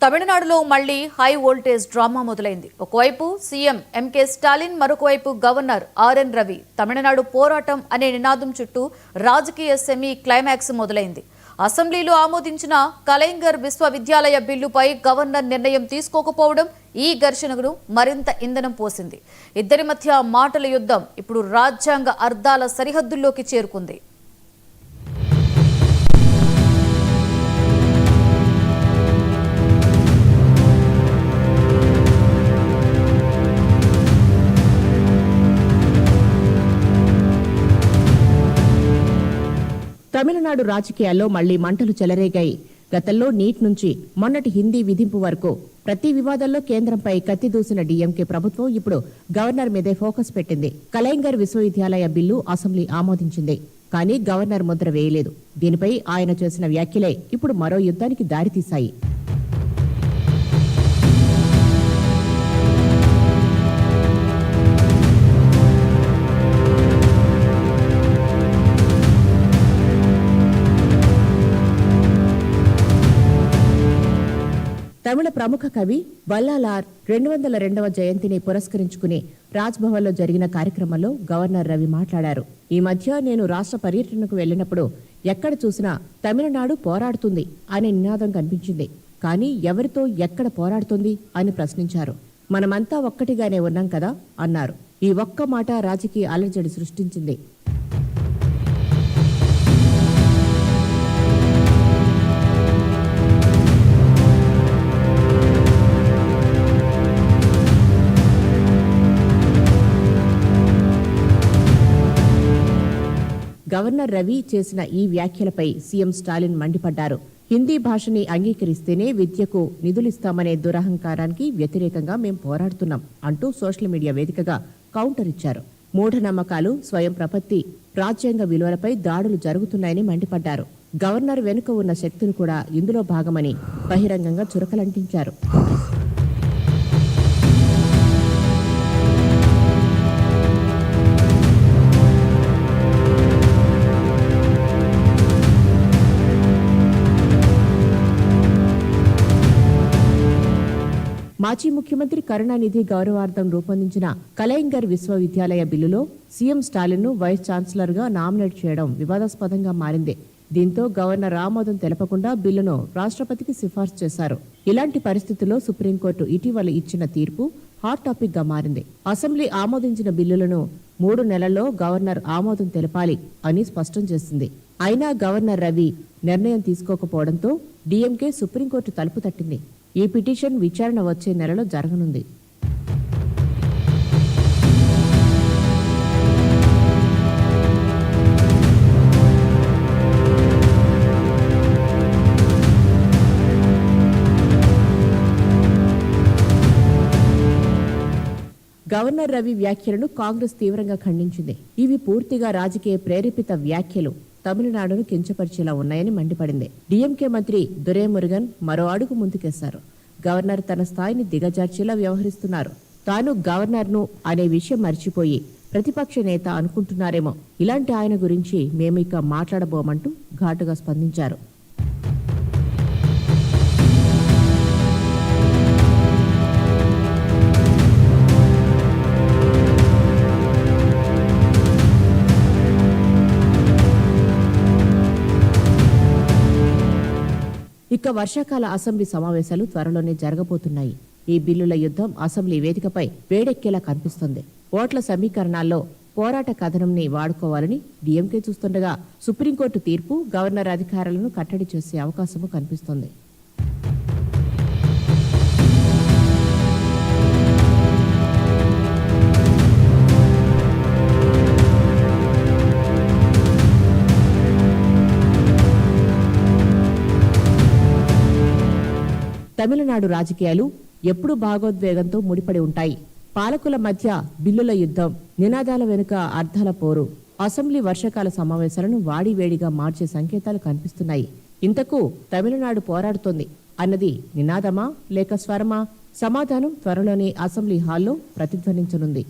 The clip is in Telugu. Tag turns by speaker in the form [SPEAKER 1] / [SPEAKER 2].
[SPEAKER 1] తమిళనాడులో మళ్లీ హై వోల్టేజ్ డ్రామా మొదలైంది. ఒకవైపు సీఎం ఎంకే స్టాలిన్, మరొకవైపు గవర్నర్ ఆర్ఎన్ రవి తమిళనాడు పోరాటం అనే నినాదం చుట్టూ రాజకీయ సెమీ క్లైమాక్స్ మొదలైంది. అసెంబ్లీలో ఆమోదించిన కలైంగర్ విశ్వవిద్యాలయ బిల్లుపై గవర్నర్ నిర్ణయం తీసుకోకపోవడం ఈ ఘర్షణకు మరింత ఇంధనం పోసింది. ఇద్దరి మధ్య మాటల యుద్ధం ఇప్పుడు రాజ్యాంగ అర్థాల సరిహద్దుల్లోకి చేరుకుంది.
[SPEAKER 2] తమిళనాడు రాజకీయాల్లో మళ్లీ మంటలు చెలరేగాయి. గతంలో నీట్ నుంచి మొన్నటి హిందీ విధింపు వరకు ప్రతి వివాదంలో కేంద్రంపై కత్తిదూసిన డీఎంకే ప్రభుత్వం ఇప్పుడు గవర్నర్ మీదే ఫోకస్ పెట్టింది. కలైంగర్ విశ్వవిద్యాలయ బిల్లు అసెంబ్లీ ఆమోదించింది. కానీ గవర్నర్ ముద్ర వేయలేదు. దీనిపై ఆయన చేసిన వ్యాఖ్యలే ఇప్పుడు మరో యుద్ధానికి దారితీశాయి. తమిళ ప్రముఖ కవి వల్లాలార్ 202వ జయంతిని పురస్కరించుకుని రాజ్భవన్లో జరిగిన కార్యక్రమంలో గవర్నర్ రవి మాట్లాడారు. ఈ మధ్య నేను రాష్ట్ర పర్యటనకు వెళ్లినప్పుడు ఎక్కడ చూసినా తమిళనాడు పోరాడుతుంది అనే నినాదం కనిపించింది. కానీ ఎవరితో ఎక్కడ పోరాడుతుంది అని ప్రశ్నించారు. మనమంతా ఒక్కటిగానే ఉన్నాం కదా అన్నారు. ఈ ఒక్క మాట రాజకీయ అలజడి సృష్టించింది. గవర్నర్ రవి చేసిన ఈ వ్యాఖ్యలపై సీఎం స్టాలిన్ మండిపడ్డారు. హిందీ భాషని అంగీకరిస్తేనే విద్యకు నిధులిస్తామనే దురహంకారానికి వ్యతిరేకంగా మేం పోరాడుతున్నాం అంటూ సోషల్ మీడియా వేదికగా కౌంటర్ ఇచ్చారు. మూఢనమ్మకాలు, స్వయం ప్రపత్తి, రాజ్యాంగ విలువలపై దాడులు జరుగుతున్నాయని మండిపడ్డారు. గవర్నర్ వెనుక ఉన్న శక్తులు కూడా ఇందులో భాగమని బహిరంగంగా చురకలంటించారు. మాజీ ముఖ్యమంత్రి కరుణానిధి గౌరవార్థం రూపొందించిన కలైంగర్ విశ్వవిద్యాలయ బిల్లులో సీఎం స్టాలిన్ ను వైస్ ఛాన్సలర్ గా నామినేట్ చేయడం వివాదాస్పదంగా మారింది. దీంతో గవర్నర్ ఆమోదం తెలపకుండా బిల్లును రాష్ట్రపతికి సిఫార్సు చేశారు. ఇలాంటి పరిస్థితుల్లో సుప్రీంకోర్టు ఇటీవల ఇచ్చిన తీర్పు హాట్ టాపిక్ గా మారింది. అసెంబ్లీ ఆమోదించిన బిల్లులను 3 నెలల్లో గవర్నర్ ఆమోదం తెలపాలి అని స్పష్టం చేసింది. అయినా గవర్నర్ రవి నిర్ణయం తీసుకోకపోవడంతో డీఎంకే సుప్రీంకోర్టు తలుపు తట్టింది. ఈ పిటిషన్ విచారణ వచ్చే నెలలో జరగనుంది. గవర్నర్ రవి వ్యాఖ్యలను కాంగ్రెస్ తీవ్రంగా ఖండించింది. ఇవి పూర్తిగా రాజకీయ ప్రేరేపిత వ్యాఖ్యలు, తమిళనాడును కించపరిచేలా ఉన్నాయని మండిపడింది. డీఎంకే మంత్రి దురైమురుగన్ మరో అడుగు ముందుకేశారు. గవర్నర్ తన స్థాయిని దిగజార్చేలా వ్యవహరిస్తున్నారు. తాను గవర్నర్ను అనే విషయం మర్చిపోయి ప్రతిపక్ష నేత అనుకుంటున్నారేమో. ఇలాంటి ఆయన గురించి మేమిక మాట్లాడబోమంటూ ఘాటుగా స్పందించారు. ఇక వర్షాకాల అసెంబ్లీ సమావేశాలు త్వరలోనే జరగబోతున్నాయి. ఈ బిల్లుల యుద్ధం అసెంబ్లీ వేదికపై వేడెక్కేలా కనిపిస్తుంది. ఓట్ల సమీకరణాల్లో పోరాట కథనంని వాడుకోవాలని డీఎంకే చూస్తుండగా సుప్రీంకోర్టు తీర్పు గవర్నర్ అధికారాలను కట్టడి చేసే అవకాశము కనిపిస్తోంది. తమిళనాడు రాజకీయాలు ఎప్పుడూ భాగోద్వేగంతో ముడిపడి ఉంటాయి. పాలకుల మధ్య బిల్లుల యుద్ధం, నినాదాల వెనుక అర్థాల పోరు, అసెంబ్లీ వర్షాకాల సమావేశాలను వాడివేడిగా మార్చే సంకేతాలు కనిపిస్తున్నాయి. ఇంతకు తమిళనాడు పోరాడుతోంది అన్నది నినాదమా లేక స్వరమా? సమాధానం త్వరలోనే అసెంబ్లీ హాల్లో ప్రతిధ్వనించనుంది.